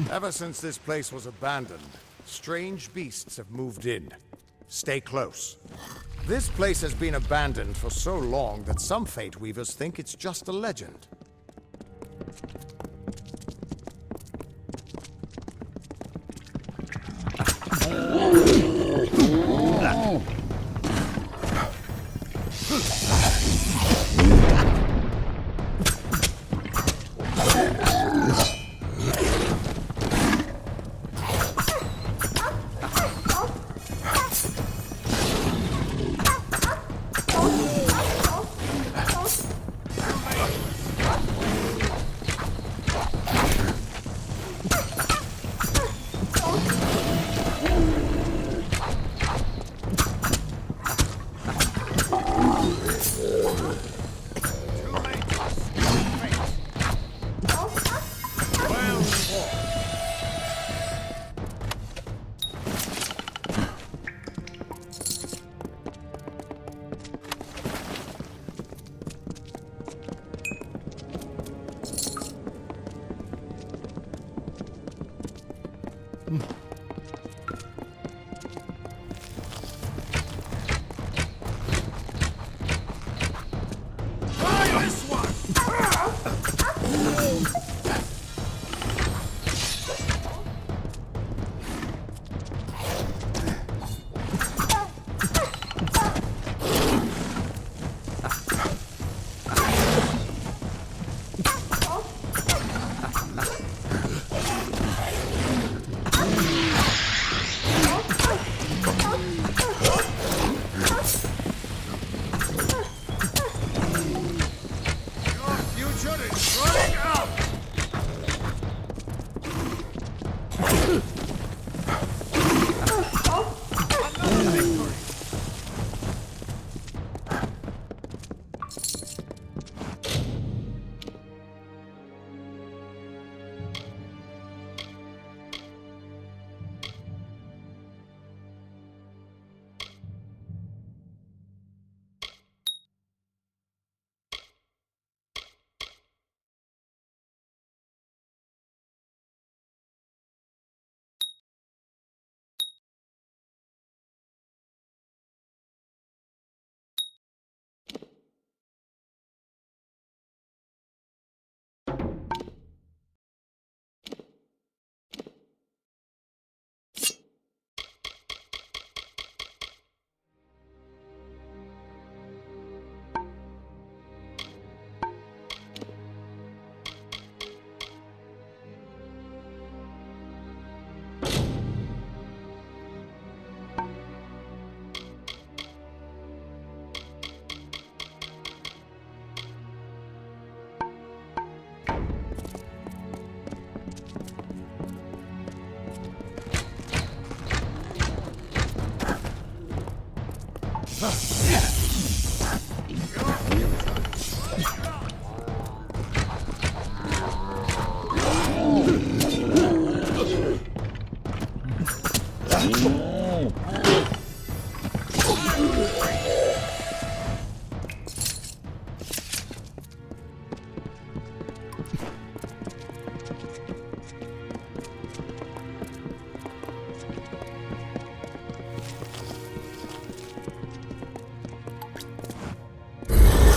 Ever since this place was abandoned, strange beasts have moved in. Stay close. This place has been abandoned for so long that some Fate Weavers think it's just a legend.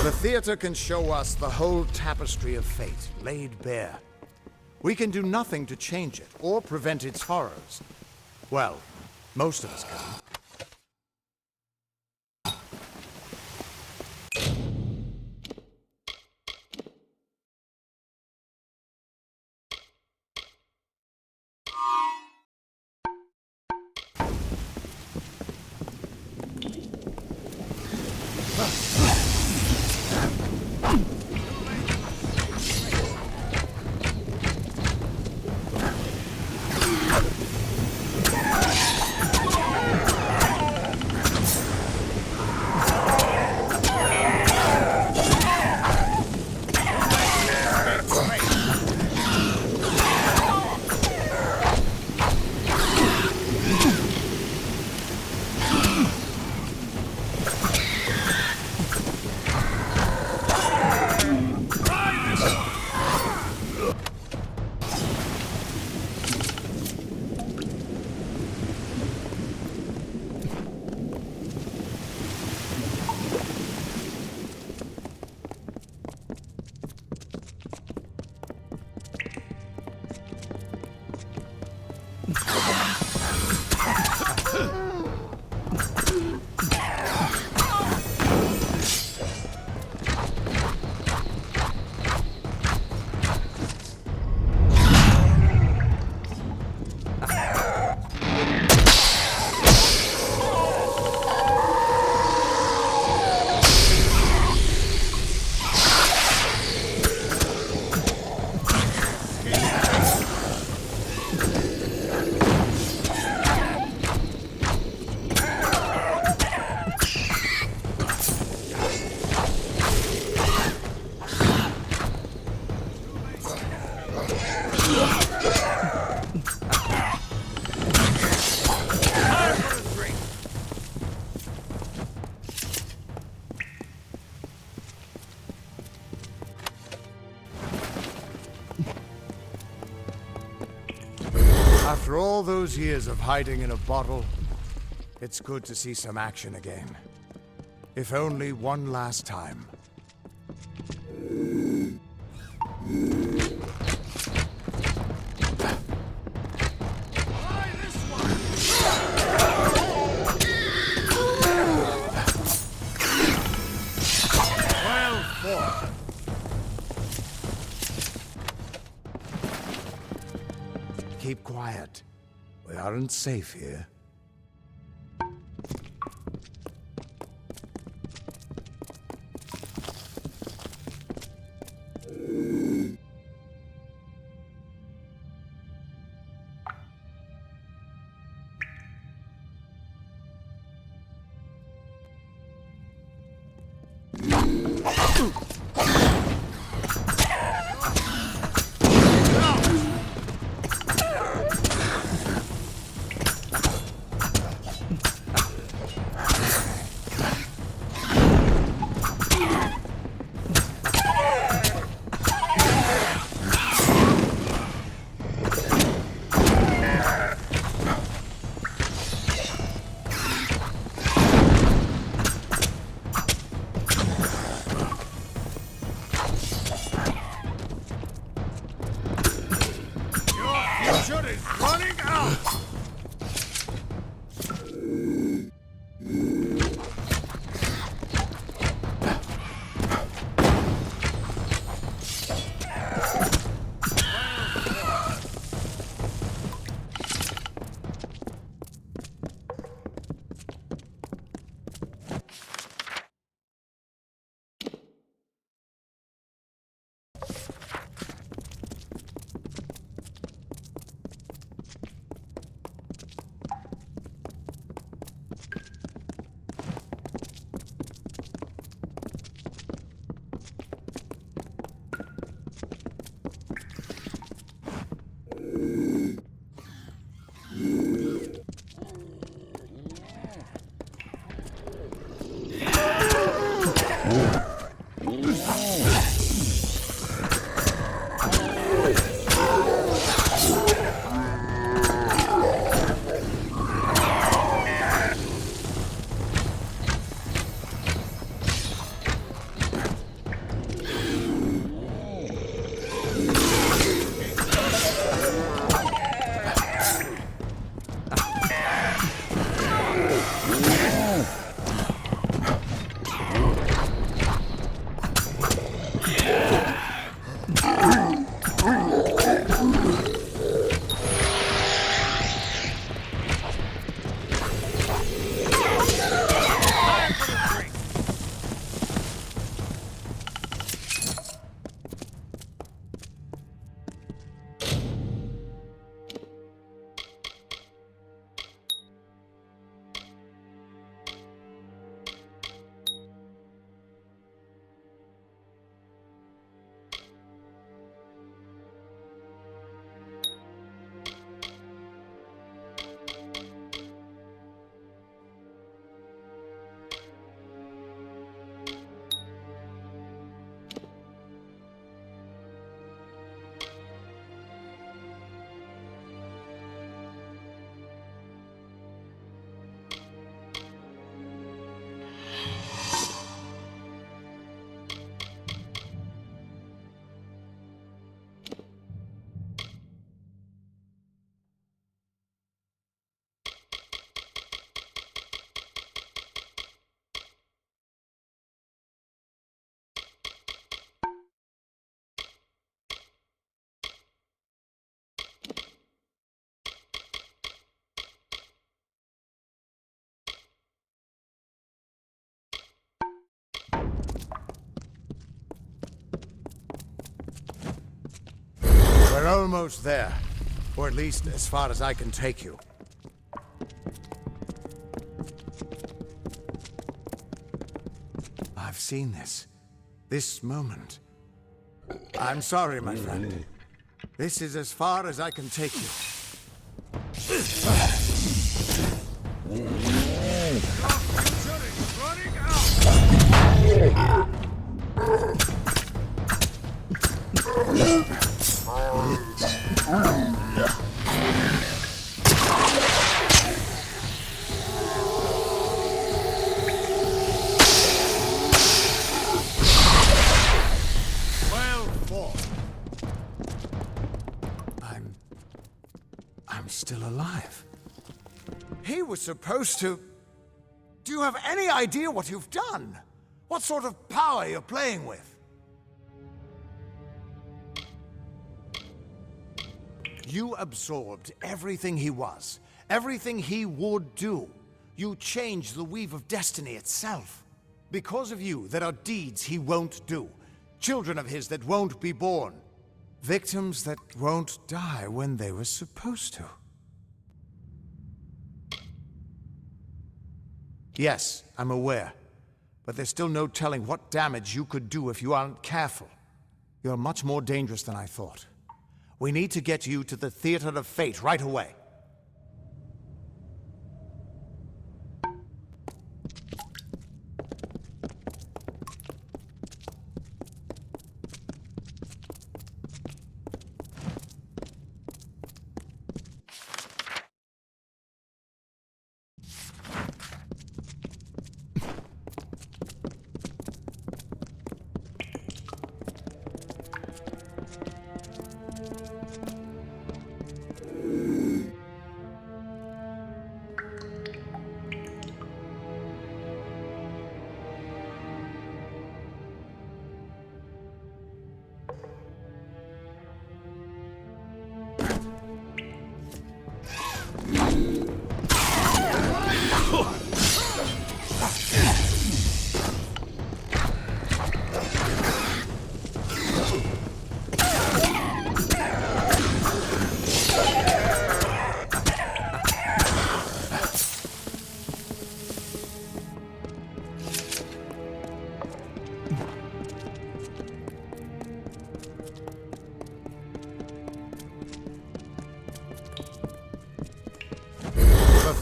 The theater can show us the whole tapestry of fate laid bare. We can do nothing to change it or prevent its horrors. Well, most of us can. After all those years of hiding in a bottle, it's good to see some action again. If only one last time. Well fought. Keep quiet. We aren't safe here. We're almost there. Or at least as far as I can take you. I've seen this. This moment. I'm sorry, my friend. This is as far as I can take you. Running out! were supposed to... Do you have any idea what you've done? What sort of power you're playing with? You absorbed everything he was, everything he would do. You changed the weave of destiny itself. Because of you, there are deeds he won't do. Children of his that won't be born. Victims that won't die when they were supposed to. Yes, I'm aware. But there's still no telling what damage you could do if you aren't careful. You're much more dangerous than I thought. We need to get you to the Theater of Fate right away.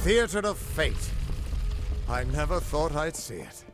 Theater of Fate. I never thought I'd see it.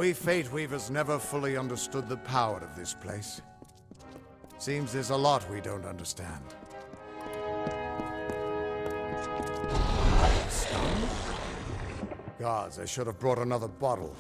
We Fate Weavers never fully understood the power of this place. Seems there's a lot we don't understand. Stun? Gods, I should have brought another bottle.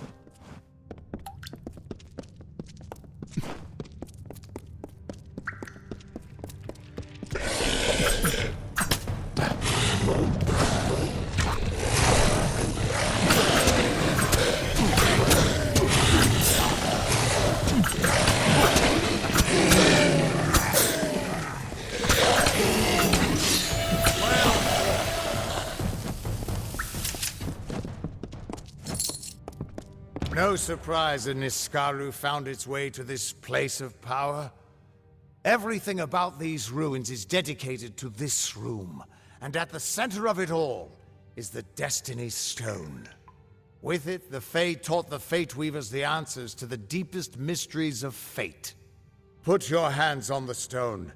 No surprise that Niskaru found its way to this place of power. Everything about these ruins is dedicated to this room, and at the center of it all is the Destiny Stone. With it, the Fae taught the Fate Weavers the answers to the deepest mysteries of fate. Put your hands on the stone,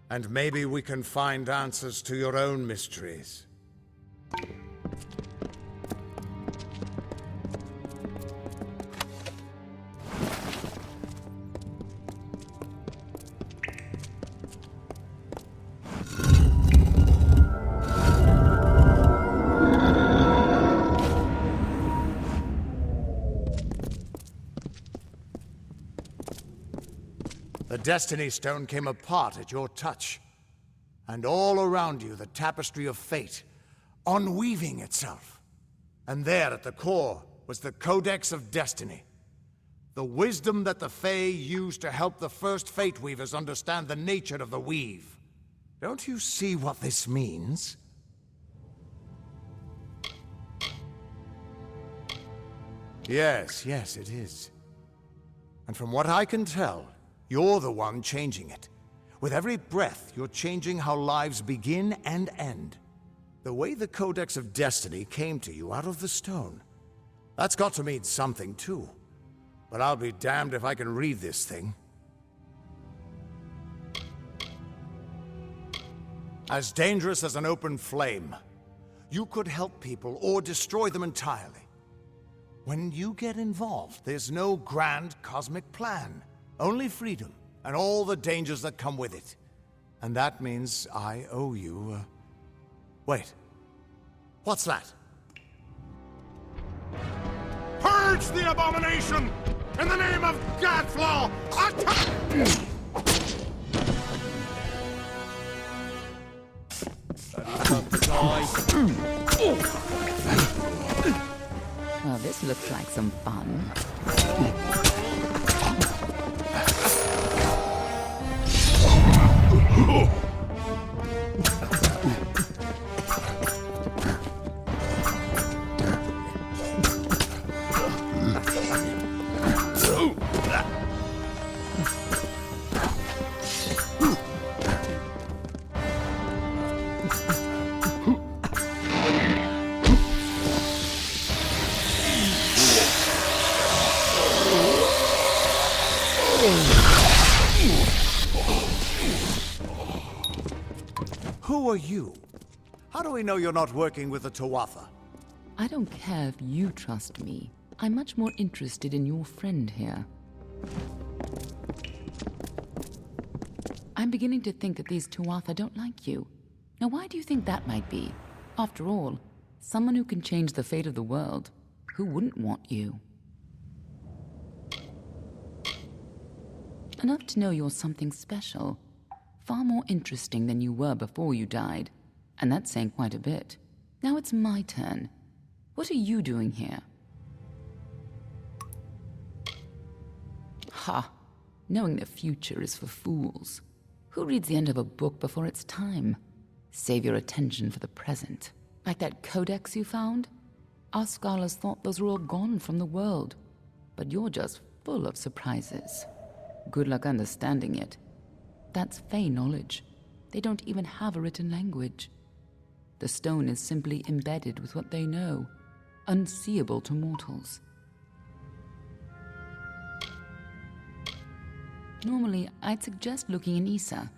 and maybe we can find answers to your own mysteries. The Destiny Stone came apart at your touch, and all around you the tapestry of fate, unweaving itself. And there at the core was the Codex of Destiny, the wisdom that the Fae used to help the first Fate Weavers understand the nature of the weave. Don't you see what this means? Yes, yes, it is. And from what I can tell, you're the one changing it. With every breath, you're changing how lives begin and end. The way the Codex of Destiny came to you out of the stone. That's got to mean something, too. But I'll be damned if I can read this thing. As dangerous as an open flame. You could help people or destroy them entirely. When you get involved, there's no grand cosmic plan. Only freedom, and all the dangers that come with it. And that means I owe you, Wait. What's that? Purge the abomination! In the name of Godflaw! Attack! Well, this looks like some fun. Who are you? How do we know you're not working with the Tuatha? I don't care if you trust me. I'm much more interested in your friend here. I'm beginning to think that these Tuatha don't like you. Now, why do you think that might be? After all, someone who can change the fate of the world, who wouldn't want you? Enough to know you're something special. Far more interesting than you were before you died. And that's saying quite a bit. Now it's my turn. What are you doing here? Ha! Knowing the future is for fools. Who reads the end of a book before it's time? Save your attention for the present. Like that codex you found? Our scholars thought those were all gone from the world. But you're just full of surprises. Good luck understanding it. That's Fey knowledge. They don't even have a written language. The stone is simply embedded with what they know, unseeable to mortals. Normally, I'd suggest looking in Issa,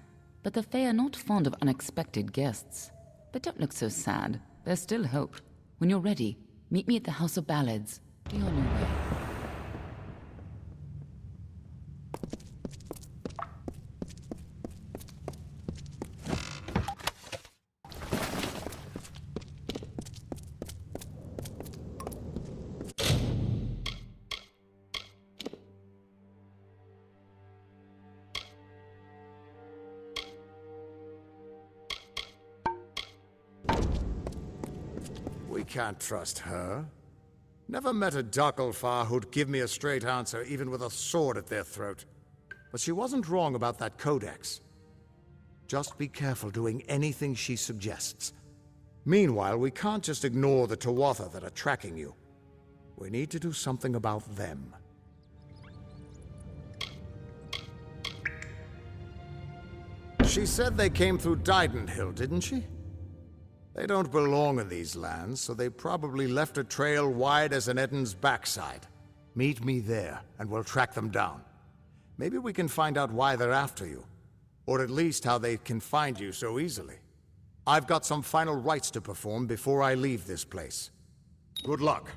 but the Fey are not fond of unexpected guests. But don't look so sad. There's still hope. When you're ready, meet me at the House of Ballads. Be on your way. We can't trust her. Never met a Darklfar who'd give me a straight answer, even with a sword at their throat. But she wasn't wrong about that codex. Just be careful doing anything she suggests. Meanwhile, we can't just ignore the Tuatha that are tracking you. We need to do something about them. She said they came through Didenhill, didn't she? They don't belong in these lands, so they probably left a trail wide as an Eden's backside. Meet me there, and we'll track them down. Maybe we can find out why they're after you. Or at least how they can find you so easily. I've got some final rites to perform before I leave this place. Good luck.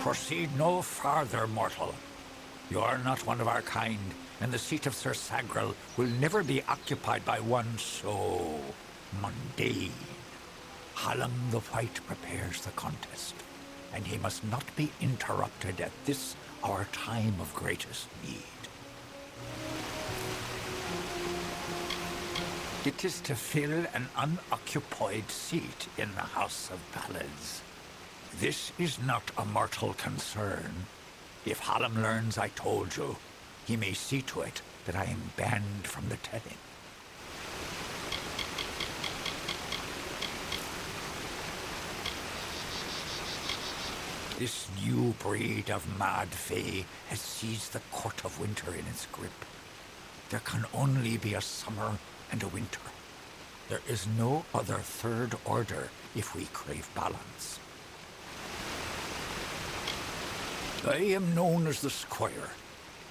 Proceed no farther, mortal. You are not one of our kind, and the seat of Sir Sagrel will never be occupied by one so mundane. Hallam the White prepares the contest, and he must not be interrupted at this our time of greatest need. It is to fill an unoccupied seat in the House of Ballads. This is not a mortal concern. If Hallam learns I told you, he may see to it that I am banned from the telling. This new breed of mad fae has seized the Court of Winter in its grip. There can only be a summer and a winter. There is no other third order if we crave balance. I am known as the Squire.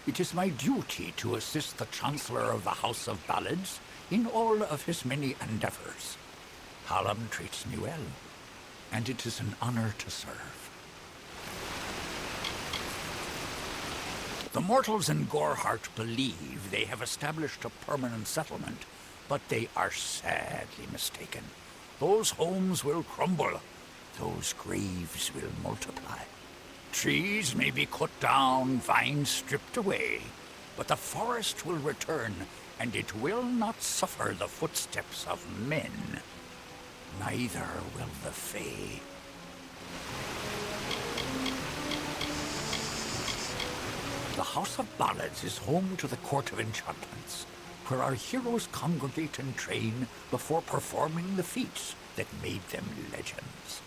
It is my duty to assist the Chancellor of the House of Ballads in all of his many endeavors. Hallam treats me well, and it is an honor to serve. The mortals in Gorehart believe they have established a permanent settlement, but they are sadly mistaken. Those homes will crumble. Those graves will multiply. Trees may be cut down, vines stripped away, but the forest will return, and it will not suffer the footsteps of men. Neither will the Fae. The House of Ballads is home to the Court of Enchantments, where our heroes congregate and train before performing the feats that made them legends.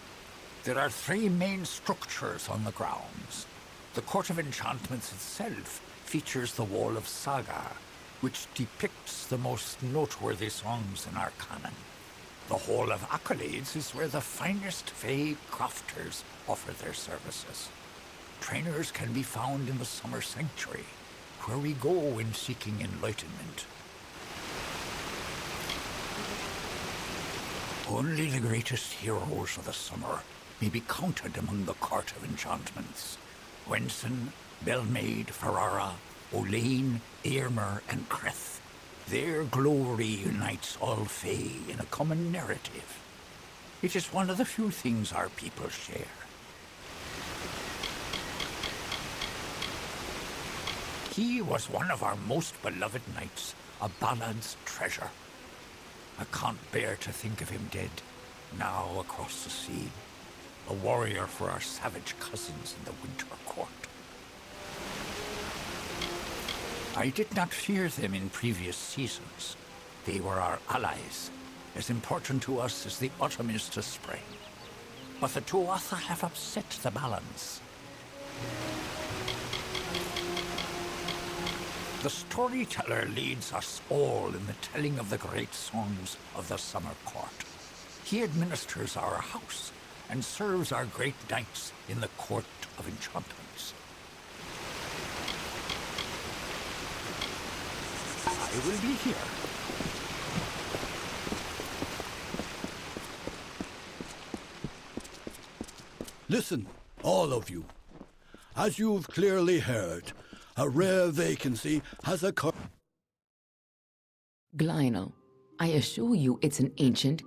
There are 3 main structures on the grounds. The Court of Enchantments itself features the Wall of Saga, which depicts the most noteworthy songs in our canon. The Hall of Accolades is where the finest Fae crafters offer their services. Trainers can be found in the Summer Sanctuary, where we go when seeking enlightenment. Only the greatest heroes of the summer may be counted among the Court of Enchantments. Wenson, Belmaid, Ferrara, Olaine, Airmer, and Creth. Their glory unites all Fae in a common narrative. It is one of the few things our people share. He was one of our most beloved knights, a ballad's treasure. I can't bear to think of him dead, now across the sea, a warrior for our savage cousins in the Winter Court. I did not fear them in previous seasons. They were our allies, as important to us as the autumn is to spring. But the Tuatha have upset the balance. The storyteller leads us all in the telling of the great songs of the Summer Court. He administers our house and serves our great knights in the Court of Enchantments. I will be here. Listen, all of you. As you've clearly heard, a rare vacancy has occurred. Glynel, I assure you it's an ancient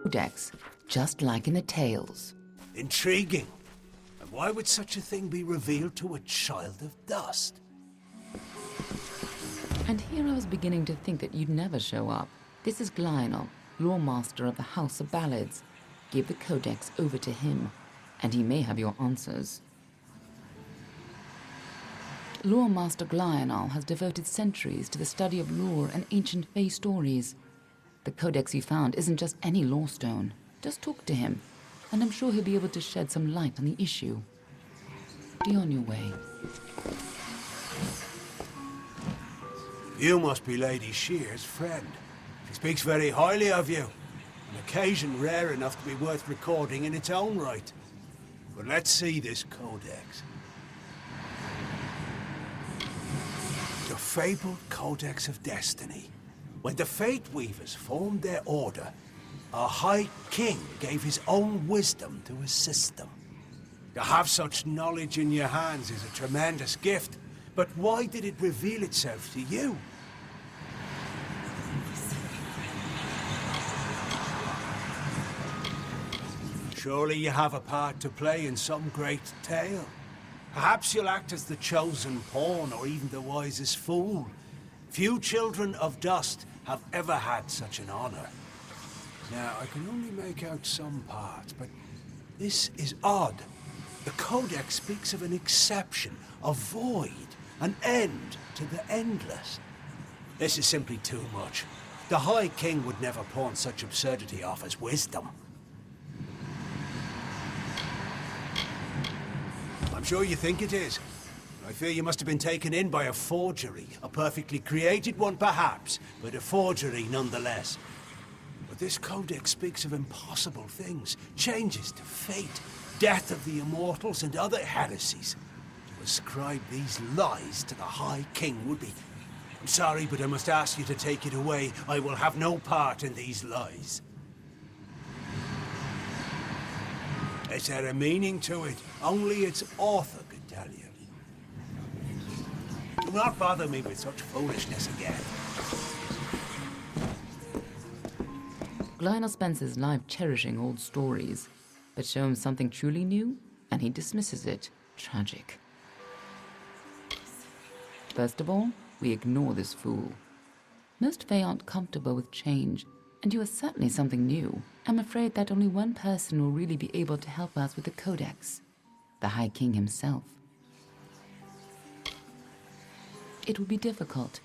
codex, just like in the tales. Intriguing. And why would such a thing be revealed to a child of dust? And here I was beginning to think that you'd never show up. This is Glynel, Lawmaster of the House of Ballads. Give the codex over to him, and he may have your answers. Lawmaster Glynel has devoted centuries to the study of lore and ancient Fae stories. The codex you found isn't just any lore stone. Just talk to him, and I'm sure he'll be able to shed some light on the issue. Be on your way. You must be Lady Shear's friend. She speaks very highly of you. An occasion rare enough to be worth recording in its own right. But let's see this codex. The fabled Codex of Destiny. When the Fate Weavers formed their order, A High King gave his own wisdom to assist them. To have such knowledge in your hands is a tremendous gift, but why did it reveal itself to you? Surely you have a part to play in some great tale. Perhaps you'll act as the chosen pawn, or even the wisest fool. Few children of dust have ever had such an honor. Now, I can only make out some parts, but this is odd. The Codex speaks of an exception, a void, an end to the endless. This is simply too much. The High King would never pawn such absurdity off as wisdom. I'm sure you think it is. I fear you must have been taken in by a forgery. A perfectly created one, perhaps, but a forgery nonetheless. But this codex speaks of impossible things, changes to fate, death of the immortals, and other heresies. To ascribe these lies to the High King would be... I'm sorry, but I must ask you to take it away. I will have no part in these lies. Is there a meaning to it? Only its author could tell you. Do not bother me with such foolishness again. Lionel spends his life cherishing old stories, but show him something truly new, and he dismisses it. Tragic. First of all, we ignore this fool. Most Fae aren't comfortable with change, and you are certainly something new. I'm afraid that only one person will really be able to help us with the Codex. The High King himself. It will be difficult.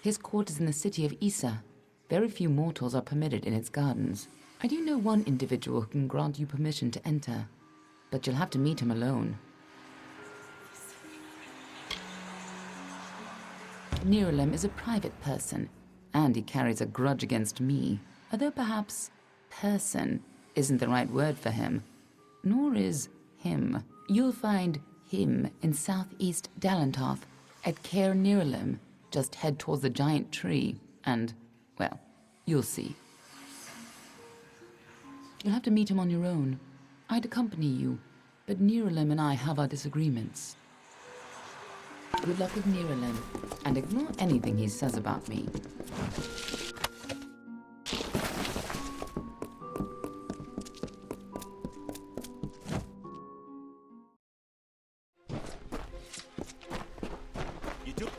His court is in the city of Issa. Very few mortals are permitted in its gardens. I do know one individual who can grant you permission to enter, but you'll have to meet him alone. Nerulem is a private person, and he carries a grudge against me, although perhaps person isn't the right word for him, nor is him. You'll find him in southeast Dalantoth at Caer Nerulem. Just head towards the giant tree, and, well, you'll see. You'll have to meet him on your own. I'd accompany you, but Nerulem and I have our disagreements. Good luck with Nerulem, and ignore anything he says about me.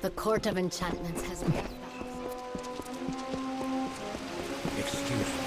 The Court of Enchantments has made... Excuse me.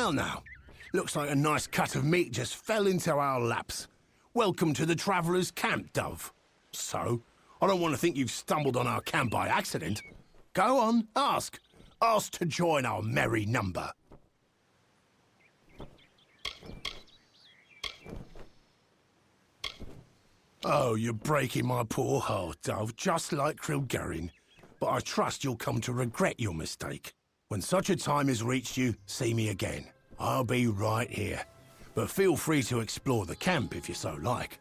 Well now, looks like a nice cut of meat just fell into our laps. Welcome to the Traveller's Camp, Dove. So, I don't want to think you've stumbled on our camp by accident. Go on, ask. Ask to join our merry number. Oh, you're breaking my poor heart, Dove, just like Krilgarin. But I trust you'll come to regret your mistake. When such a time has reached you, see me again. I'll be right here. But feel free to explore the camp if you so like.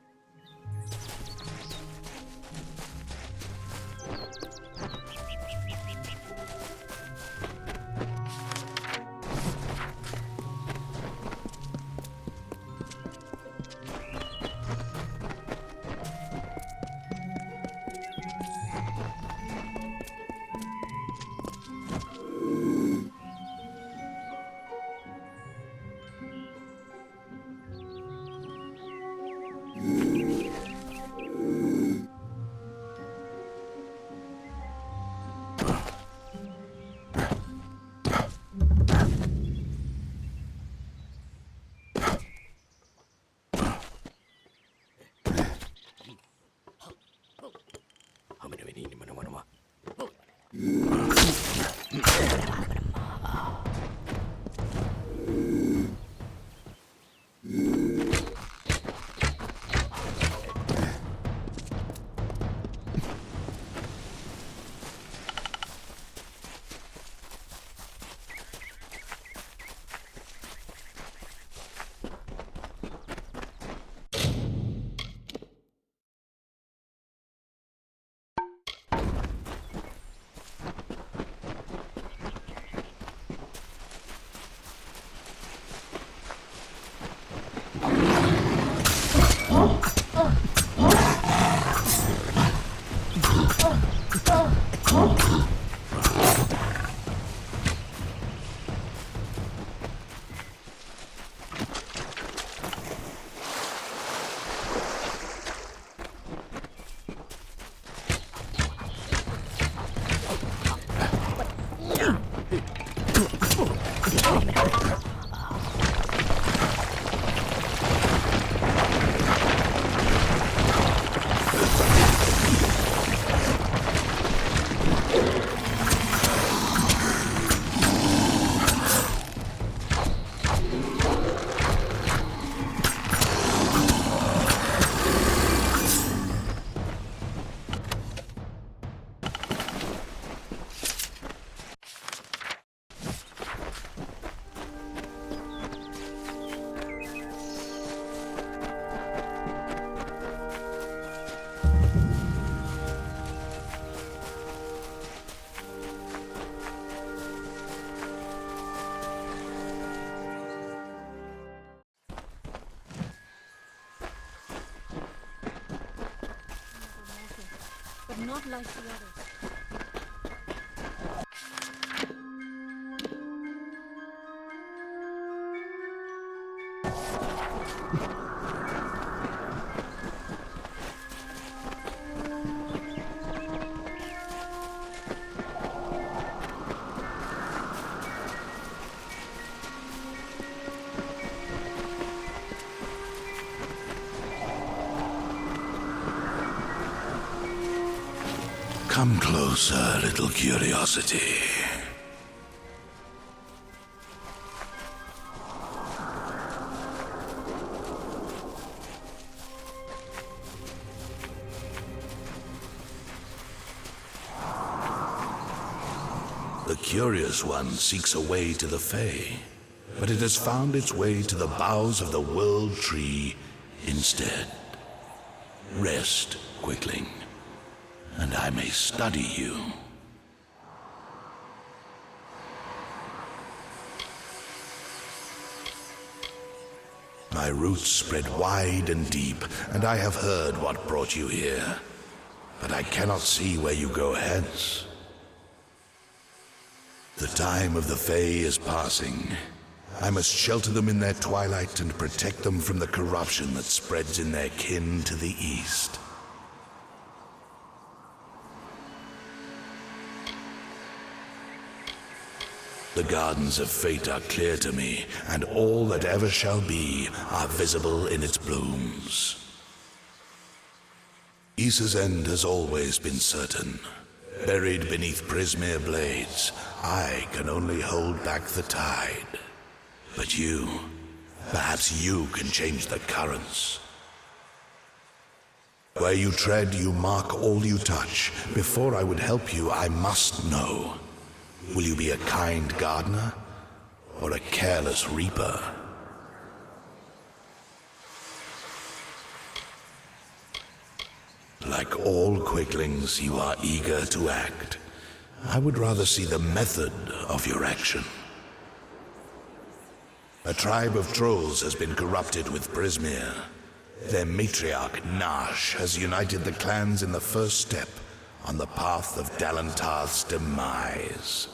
But not like the others. Come closer, little curiosity. The curious one seeks a way to the Fae, but it has found its way to the boughs of the World Tree instead. Rest, Quickling, and I may study you. My roots spread wide and deep, and I have heard what brought you here, but I cannot see where you go hence. The time of the Fae is passing. I must shelter them in their twilight and protect them from the corruption that spreads in their kin to the east. The gardens of fate are clear to me, and all that ever shall be are visible in its blooms. Issa's end has always been certain. Buried beneath Prismere blades, I can only hold back the tide. But you, perhaps you can change the currents. Where you tread, you mark all you touch. Before I would help you, I must know. Will you be a kind gardener or a careless reaper? Like all quicklings, you are eager to act. I would rather see the method of your action. A tribe of trolls has been corrupted with Prismere. Their matriarch, Nash, has united the clans in the first step on the path of Dalantarth's demise.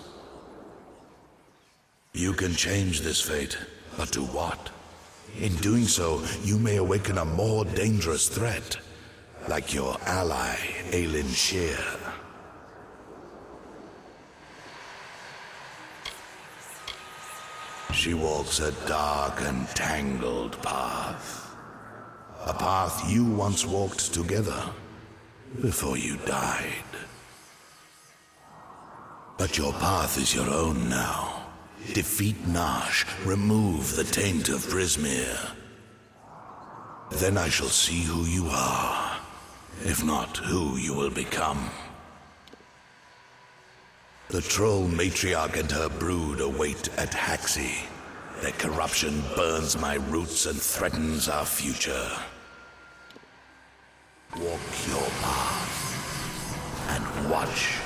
You can change this fate, but to what? In doing so, you may awaken a more dangerous threat, like your ally, Aelin Shear. She walks a dark and tangled path. A path you once walked together before you died. But your path is your own now. Defeat Nash, remove the taint of Prismere. Then I shall see who you are, if not who you will become. The troll matriarch and her brood await at Haxi. Their corruption burns my roots and threatens our future. Walk your path and watch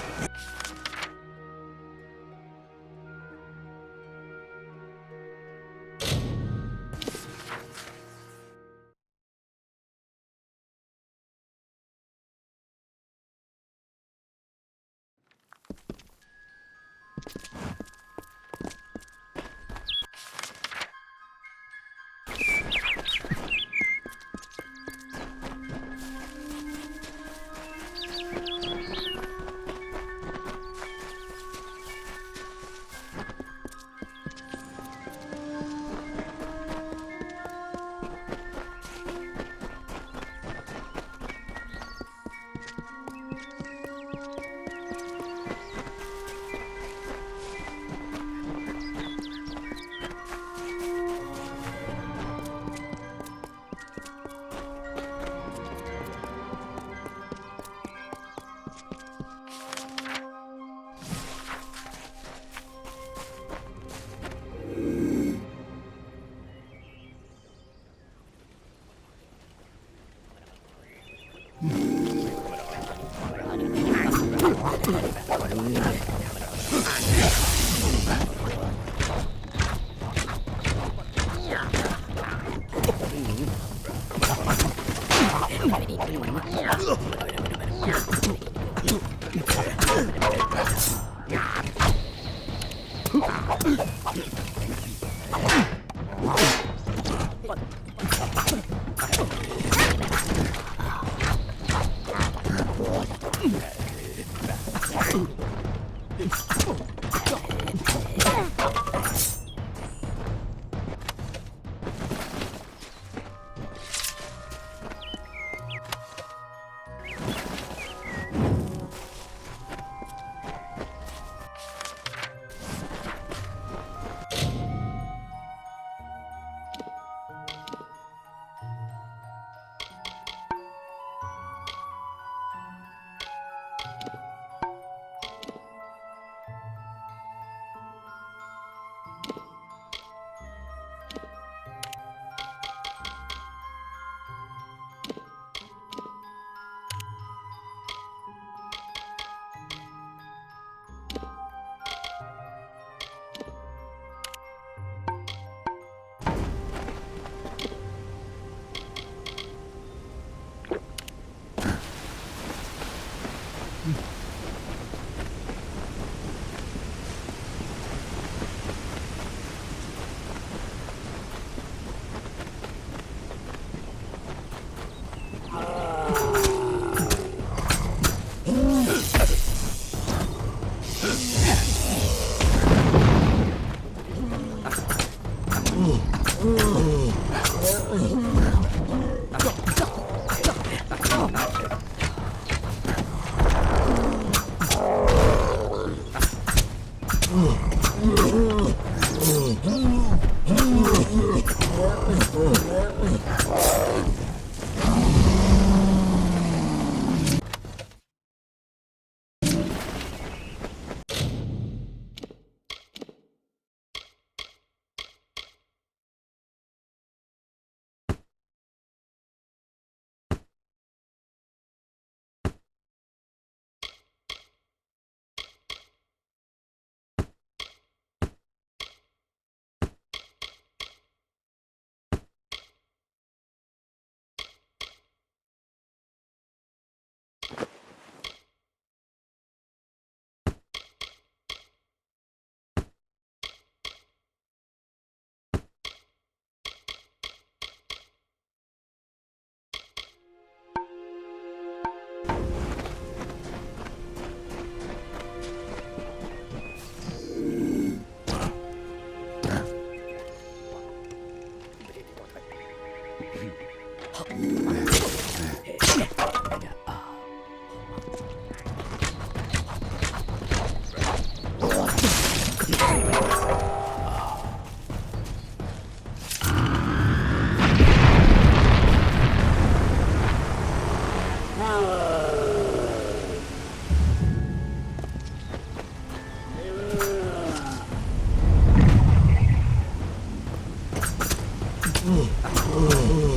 Oh.